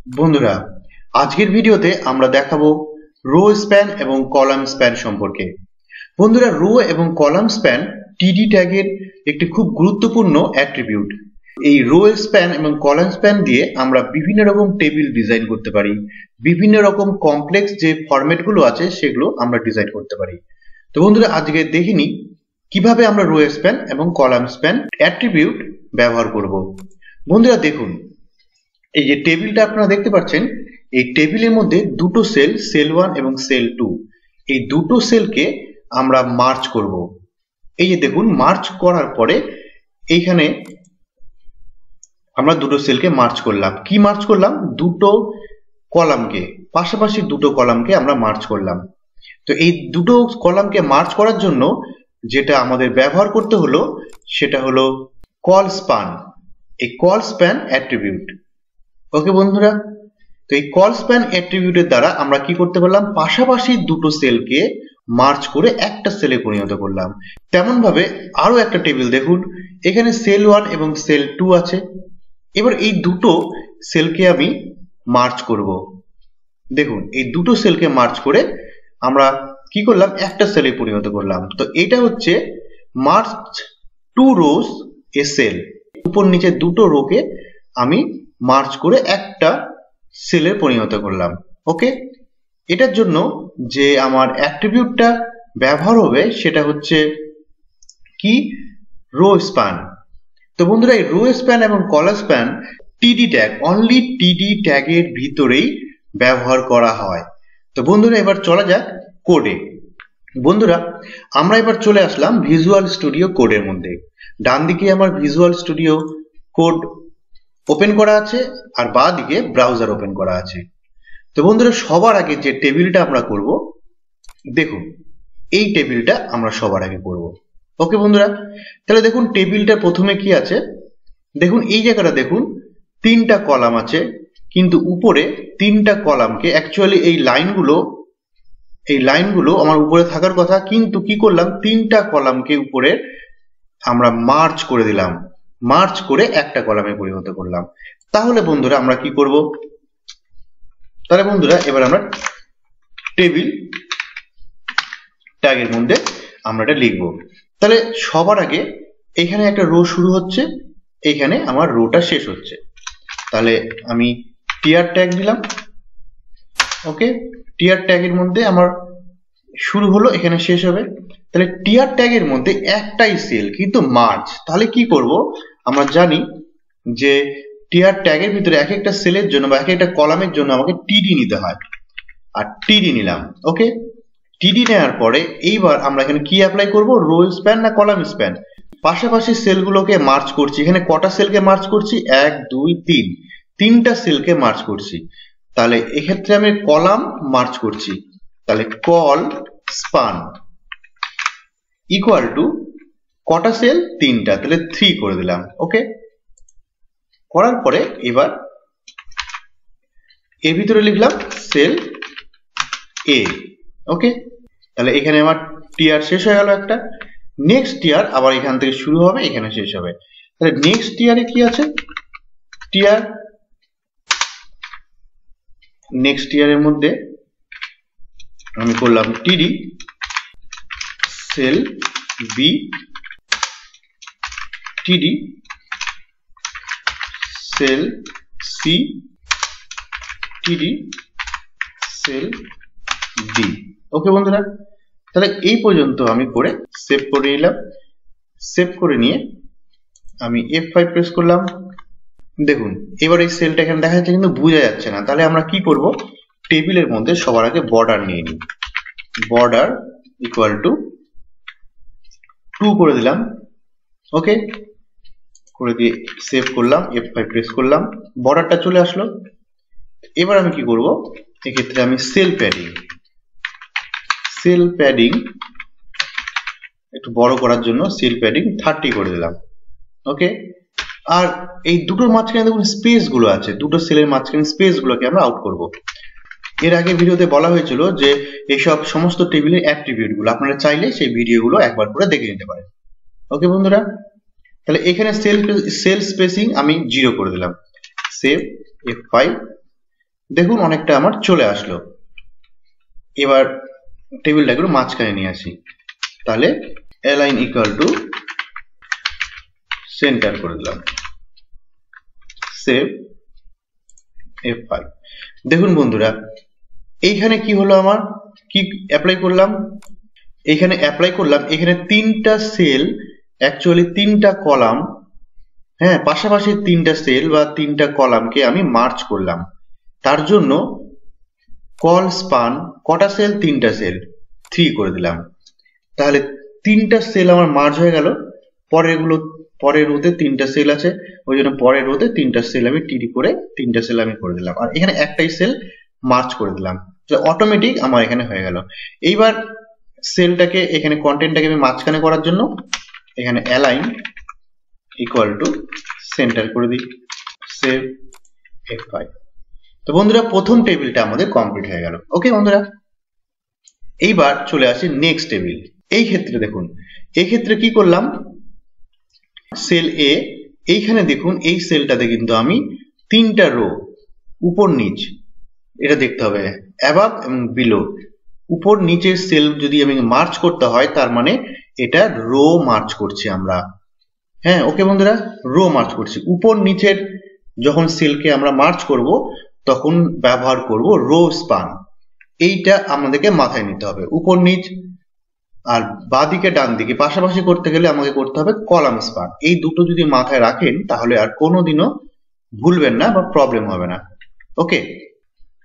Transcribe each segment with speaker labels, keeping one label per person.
Speaker 1: বন্ধুরা, আজকের ভিডিওতে আমরা দেখাবো রো স্প্যান এবং কলাম স্প্যান সম্পর্কে। বন্ধুরা, রো এবং কলাম স্প্যান টিডি ট্যাগের একটি খুব গুরুত্বপূর্ণ অ্যাট্রিবিউট। এই রো স্প্যান এবং কলাম স্প্যান দিয়ে আমরা বিভিন্ন রকম টেবিল ডিজাইন করতে পারি, বিভিন্ন রকম কমপ্লেক্স যে ফরম্যাটগুলো আছে সেগুলো আমরা ডিজাইন করতে পারি। তো বন্ধুরা, আজকে দেখিনি কিভাবে আমরা রো স্প্যান এবং কলাম স্প্যান অ্যাট্রিবিউট ব্যবহার করব। বন্ধুরা দেখুন, এই যে টেবিলটা আপনারা দেখতে পাচ্ছেন, এই টেবিলের মধ্যে দুটো সেল, সেল 1 এবং সেল 2, এই দুটো সেলকে আমরা মার্চ করব। এই যে দেখুন, মার্চ করার পরে এইখানে আমরা দুটো সেলকে মার্চ করলাম। কি মার্চ করলাম? দুটো কলামকে, পাশাপাশি দুটো কলামকে আমরা মার্চ করলাম। তো এই দুটো কলামকে মার্চ করার জন্য যেটা আমাদের ব্যবহার করতে হলো সেটা হলো কলস্পান, এই কলস্প্যান অ্যাট্রিবিউট। ওকে বন্ধুরা, তো এই কলস্প্যান অ্যাট্রিবিউটের দ্বারা আমরা কি করতে পারলাম? পাশাপাশি দুটো সেলকে মার্চ করে একটা সেলে পরিণত করলাম। তেমন ভাবে আরো একটা টেবিল দেখুন, এখানে সেল 1 এবং সেল 2 আছে। এবার এই দুটো সেলকে আমি মার্চ করব। দেখুন, এই দুটো সেলকে মার্চ করে আমরা কি করলাম? একটা সেলে পরিণত করলাম। তো এটা হচ্ছে মার্চ টু রোস এ সেল। উপর নিচে দুটো রোকে আমি মার্চ করে একটা সেলে পরিণত করলাম। ওকে, এটার জন্য যে আমার অ্যাট্রিবিউটটা ব্যবহার হবে সেটা হচ্ছে কি? Rho span. তো বন্ধুরা, এই রো স্প্যান এবং কলাম স্প্যান টিডি ট্যাগ, অনলি টিডি ট্যাগের ভিতরেই ব্যবহার করা হয়। তো বন্ধুরা, এবার চলা যাক কোডে। বন্ধুরা, আমরা এবার চলে আসলাম ভিজুয়াল স্টুডিও কোডের মধ্যে। ডান দিকে আমার ভিজুয়াল স্টুডিও কোড ওপেন করা আছে আর বাঁ দিকে ব্রাউজার ওপেন করা আছে। তো বন্ধুরা, সবার আগে যে টেবিলটা আমরা করব, দেখুন এই টেবিলটা আমরা সবার আগে করব। ওকে বন্ধুরা, তাহলে দেখুন টেবিলটা প্রথমে কি আছে, দেখুন এই জায়গাটা দেখুন, তিনটা কলাম আছে, কিন্তু উপরে তিনটা কলামকে, অ্যাকচুয়ালি এই লাইনগুলো আমার উপরে থাকার কথা, কিন্তু কি করলাম? তিনটা কলামকে উপরে আমরা মার্চ করে দিলাম, মার্চ করে একটা কলামে পরিণত করলাম। তাহলে বন্ধুরা আমরা কি করব? তাহলে বন্ধুরা এবার আমরা টেবিল ট্যাগের মধ্যে আমরা এটা লিখব। তাহলে সবার আগে এখানে একটা রো শুরু হচ্ছে, এখানে আমার রোটা শেষ হচ্ছে। তাহলে আমি টিয়ার ট্যাগ দিলাম। ওকে, টিয়ার ট্যাগের মধ্যে আমার শুরু হলো, এখানে শেষ হবে। তাহলে টিয়ার ট্যাগের মধ্যে একটাই সেল কিন্তু মার্চ। তাহলে কি করব? আমরা জানি যে টিয়ার ট্যাগের ভিতরে এক একটা সেলের জন্য বা এক একটা কলামের জন্য আমাকে টিডি নিতে হয়, আর টিডি নিলাম। ওকে, টিডি নেওয়ার পরে এইবার আমরা এখানে কি অ্যাপ্লাই করব? রো স্প্যান না কলাম স্প্যান? পাশাপাশি সেলগুলোকে মার্চ করছি। এখানে কটা সেলকে মার্চ করছি? 1 2 3, তিনটা সেলকে মার্চ করছি। তাহলে এক্ষেত্রে আমি কলাম মার্চ করছি, তাহলে কল স্পান ইকুয়াল টু কটা সেল? তিনটা, তাহলে 3 করে দিলাম। ওকে, করার পরে এবার এর ভিতরে লিখলাম সেল এ। ওকে, তাহলে এখানে আমার টিয়ার শেষ হয়ে গেল একটা। নেক্সট টিয়ার আবার এখান থেকে শুরু হবে, এখানে শেষ হবে। তাহলে নেক্সট টিয়ারে কি আছে? টিয়ার, নেক্সট টিয়ারের মধ্যে আমি করলাম টিডি সেল বি, টিডি সেল সি, টিডি সেল ডি। ওকে বন্ধুরা, তাহলে এই পর্যন্ত আমি করে সেভ করে নিলাম। সেভ করে নিয়ে আমি F5 প্রেস করলাম। দেখুন এবার এই সেলটা এখানে দেখা যাচ্ছে কিন্তু বোঝা যাচ্ছে না। তাহলে আমরা কি করব? টেবিলের মধ্যে সবার আগে বর্ডার নিয়ে নিই। বর্ডার ইকুয়াল টু 2 করে দিলাম। ওকে, করে দিয়ে সেভ করলাম, F5 প্রেস করলাম, বর্ডারটা চলে আসলো। এবার আমি কি করব? এক্ষেত্রে আমি সেল প্যাডিং একটু বড় করার জন্য সেল প্যাডিং 30 করে দিলাম। ওকে, আর এই দুটোর মাঝখানে দেখুন স্পেস গুলো আছে, দুটো সেলের মাঝখানে স্পেস গুলোকে আমরা আউট করব। এর আগে ভিডিওতে বলা হয়েছিল যে এইসব সমস্ত টেবিলের অ্যাট্রিবিউট গুলো আপনারা চাইলে সেই ভিডিওগুলো একবার করে দেখে নিতে পারেন। ওকে বন্ধুরা, তাহলে এখানে সেল স্পেসিং আমি 0 করে দিলাম। সেভ F5, দেখুন অনেকটা আমার চলে আসলো। এবার টেবিলটা একটু মাঝখানে নিয়ে আসি, তাহলে অ্যালাইন ইকুয়াল টু সেন্টার করে দিলাম, সেভ F5। দেখুন বন্ধুরা এইখানে কি হলো, আমার কি অ্যাপ্লাই করলাম, এখানে অ্যাপ্লাই করলাম, এখানে তিনটা সেল, অ্যাকচুয়ালি তিনটা কলাম, হ্যাঁ পাশাপাশি তিনটা সেল বা তিনটা কলামকে আমি মার্চ করলাম। তার জন্য কল স্পান কটা সেল, তিনটা সেল, 3 করে দিলাম। তাহলে তিনটা সেল আমার মার্জ হয়ে গেল। পরের রোতে তিনটা সেল আছে, ওই জন্য পরের রোতে তিনটা সেল আমি টিডি করে তিনটা সেল আমি করে দিলাম, আর এখানে একটাই সেল মার্চ করে দিলাম, অটোমেটিক আমার এখানে হয়ে গেল। এইবার সেলটাকে এখানে কন্টেন্টটাকে আমি মাঝখানে করার জন্য এখানে অ্যালাইন ইকুয়াল টু সেন্টার করে দিই, সেভ F5। তো বন্ধুরা প্রথম টেবিলটা আমাদের কমপ্লিট হয়ে গেল। ওকে বন্ধুরা, এইবার চলে আসি নেক্সট টেবিল। এই ক্ষেত্রে দেখুন, এই ক্ষেত্রে কি করলাম, সেল এ, এইখানে দেখুন এই সেলটাতে কিন্তু আমি তিনটা রো, উপর নিচ, এটা দেখতে হবে অ্যাবাভ এবং বিলো, উপর নিচের সেল যদি আমি মার্চ করতে হয় তার মানে এটা রো মার্চ করছি আমরা। হ্যাঁ ওকে বন্ধুরা, রো মার্চ করছি। উপর নিচের যখন সেলকে আমরা মার্চ করব তখন ব্যবহার করব রো স্পান। এইটা আমাদেরকে মাথায় নিতে হবে। উপর নিচ আর বাঁদিকে ডান দিকে পাশাপাশি করতে গেলে আমাকে করতে হবে কলাম স্পান। এই দুটো যদি মাথায় রাখেন তাহলে আর কোনোদিনও ভুলবেন না বা প্রবলেম হবে না। ওকে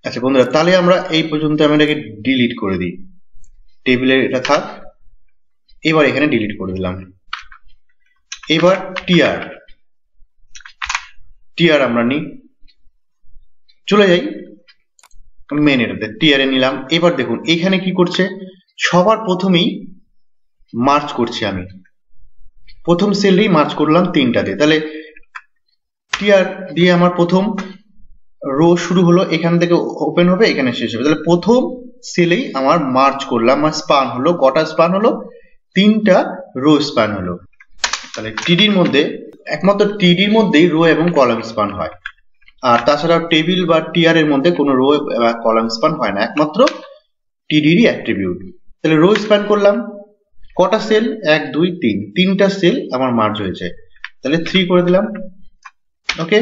Speaker 1: আচ্ছা বন্ধুরা, তাহলে আমরা এই পর্যন্ত আমি এটাকে ডিলিট করে দিই, টেবিলে এটা থাক। এবার এখানে ডিলিট করে দিলাম। এবার টিআর আমরা নিই, চলে যাই মেন এটাতে, টিআরে নিলাম। এবার দেখুন এখানে কি করছে, সবার প্রথমেই মার্চ করছি আমি, প্রথম সেলেই মার্চ করলাম তিনটাতে। তাহলে টিআর দিয়ে আমার প্রথম রো শুরু হলো, এখান থেকে ওপেন হবে, এখানে শেষ হবে। তাহলে প্রথম সেলেই আমার মার্চ করলাম, আমার স্পান হলো, কটা স্পান হলো, তিনটা রো স্পান হলো। তাহলে টিডির মধ্যে একমাত্র টিডির মধ্যেই রো এবং কলাম স্পান হয়, আর তাছাড়া টেবিল বা টিআর এর মধ্যে কোনো রো বা কলাম স্পান হয় না, একমাত্র টিডিরই অ্যাট্রিবিউট। তাহলে রো স্পান করলাম, কটা সেল, 1 2 3, তিনটা সেল আমার মার্জ হয়েছে, তাহলে 3 করে দিলাম। ওকে,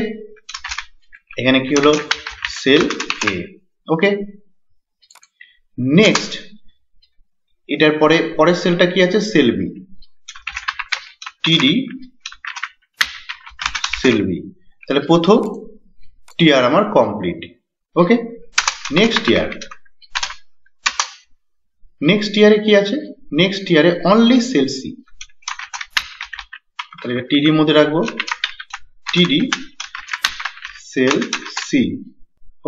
Speaker 1: এখানে কি হলো, সেল এ। ওকে, নেক্সট এটার পরের সেলটা কি আছে, সেল বি, টিডি সেল বি। তাহলে প্রথম টিআর আমার কমপ্লিট। ওকে, নেক্সট টিআরে কি আছে, নেক্সট টিআরে অনলি সেল সি, তাহলে টিডির মধ্যে রাখবো, টিডি সেল সি।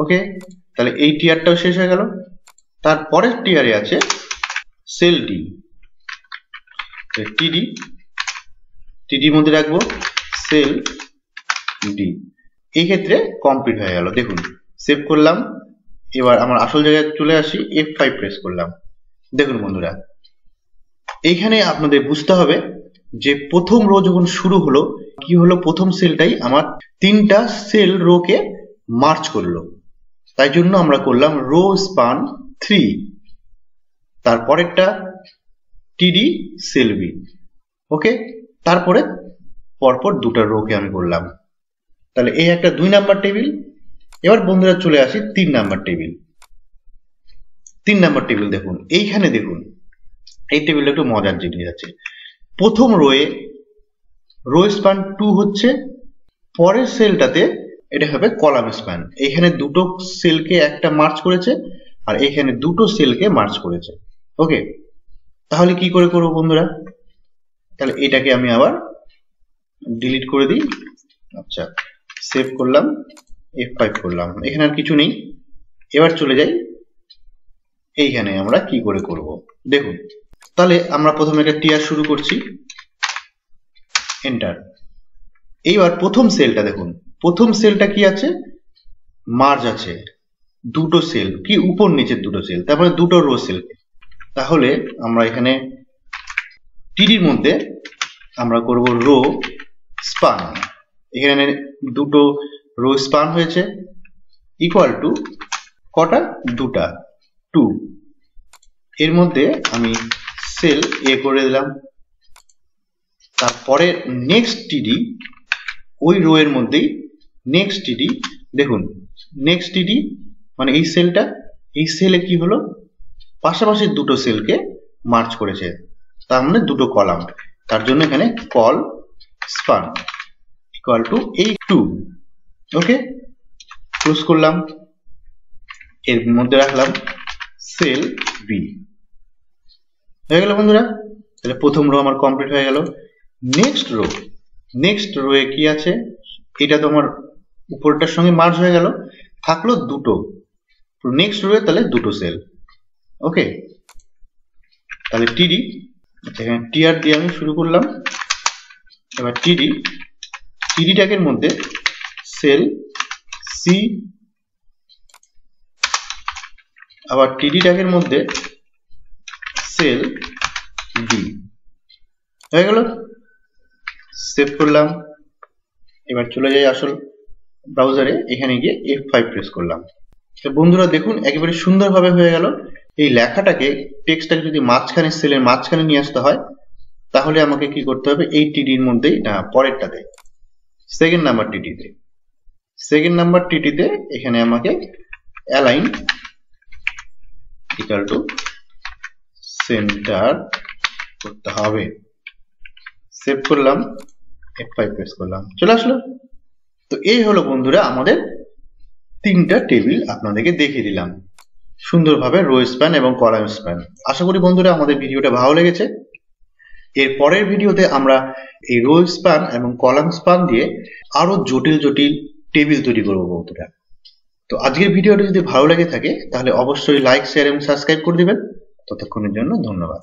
Speaker 1: ওকে, তাহলে এই টিআরটাও শেষ হয়ে গেল। তারপরের টিআরে আছে সেল ডি, টিডির মধ্যে রাখবো সেল ডি। এই ক্ষেত্রে কমপ্লিট হয়ে গেল। দেখুন সেভ করলাম, এবার আমার আসল জায়গায় চলে আসি, F5 প্রেস করলাম। দেখুন বন্ধুরা, এইখানে আপনাদের বুঝতে হবে যে প্রথম রো যখন শুরু হলো কি হলো, প্রথম সেলটাই আমার তিনটা সেল রোকে মার্চ করলো, তাই জন্য আমরা করলাম রো স্পান 3। তারপরেরটা টিডি সেল বি। ওকে, তারপরে পরপর দুটো রোকে আমি করলাম। তাহলে এই একটা 2 নাম্বার টেবিল। এবার বন্ধুরা চলে আসি 3 নাম্বার টেবিল। 3 নাম্বার টেবিল দেখুন, এইখানে দেখুন এই টেবিলটা একটু মজার জিনিস আছে। প্রথম রোয়ে রো স্পান 2 হচ্ছে, পরের সেলটাতে এটা হবে কলাম স্প্যান। এখানে দুটো সেলকে একটা মার্চ করেছে আর এখানে দুটো সেলকে মার্চ করেছে। ওকে, তাহলে কি করে করবো বন্ধুরা, তাহলে এটাকে আমি আবার ডিলিট করে দিই। আচ্ছা, সেভ করলাম, F5 করলাম, এখানে আর কিছু নেই। এবার চলে যাই এইখানে আমরা কি করে করব দেখুন। তাহলে আমরা প্রথমে একটা টিআর শুরু করছি, এন্টার। এইবার প্রথম সেলটা দেখুন, প্রথম সেলটা কি আছে, মার্জ আছে, দুটো সেল, কি উপর নিচের দুটো সেল, তারপরে দুটো রো সেল। তাহলে আমরা এখানে টিডির মধ্যে আমরা করব রো স্পান, এখানে দুটো রো স্পান হয়েছে, ইকুয়াল টু কটা? দুটা, 2। এর মধ্যে আমি সেল এ করে দিলাম। তারপরে নেক্সট টিডি, ওই রো এর মধ্যেই নেক্সট টিডি, দেখুন নেক্সট টিডি মানে এই সেলটা, এই সেলে কি হলো, পাশাপাশি দুটো সেলকে মার্চ করেছে, তার মানে দুটো কলাম। তার জন্য এখানে কল স্পান ইকুয়াল টু এই 2। ওকে, ক্লোজ করলাম। এর মধ্যে রাখলাম সেল বি। হয়ে গেল বন্ধুরা, তাহলে প্রথম রো আমার কমপ্লিট হয়ে গেল। নেক্সট রো, নেক্সট রোয়ে কি আছে, এটা তো আমার উপরটার সঙ্গে মার্জ হয়ে গেল, থাকলো দুটো। নেক্সট রোয়ে তাহলে দুটো সেল। ওকে, তাহলে টিডি, এখানে টিআর দিয়ে আমি শুরু করলাম। এবার টিডি, টিডি ট্যাগের মধ্যে সেল সি, আবার টিডি ট্যাগের মধ্যে সেল ডি। হয়ে গেল, সেভ করলাম। এবার চলে যাই আসল ব্রাউজারে, এখানে গিয়ে F5 প্রেস করলাম। তো বন্ধুরা দেখুন একেবারে সুন্দরভাবে হয়ে গেল। এই লেখাটাকে, টেক্সটটাকে যদি মাঝখানে, সেলের মাঝখানে নিয়ে আসতে হয়, তাহলে আমাকে কি করতে হবে, এই টিডির মধ্যেই, না পরেরটাতে, সেকেন্ড নাম্বার টিটিতে, সেকেন্ড নাম্বার টিটিতে এখানে আমাকে অ্যালাইন ইকুয়াল টু সেন্টার করতে হবে। সেভ করলাম, F5 প্রেস করলাম, চলে আসলো। তো এই হলো বন্ধুরা আমাদের তিনটা টেবিল আপনাদেরকে দেখিয়ে দিলাম সুন্দরভাবে, রো স্প্যান এবং কলাম স্প্যান। আশা করি বন্ধুরা আমাদের ভিডিওটা ভালো লেগেছে। এর পরের ভিডিওতে আমরা এই রো স্প্যান এবং কলাম স্প্যান দিয়ে আরো জটিল জটিল টেবিল তৈরি করবো বন্ধুরা। তো আজকের ভিডিওটা যদি ভালো লেগে থাকে তাহলে অবশ্যই লাইক, শেয়ার এবং সাবস্ক্রাইব করে দিবেন। ততক্ষণের জন্য ধন্যবাদ।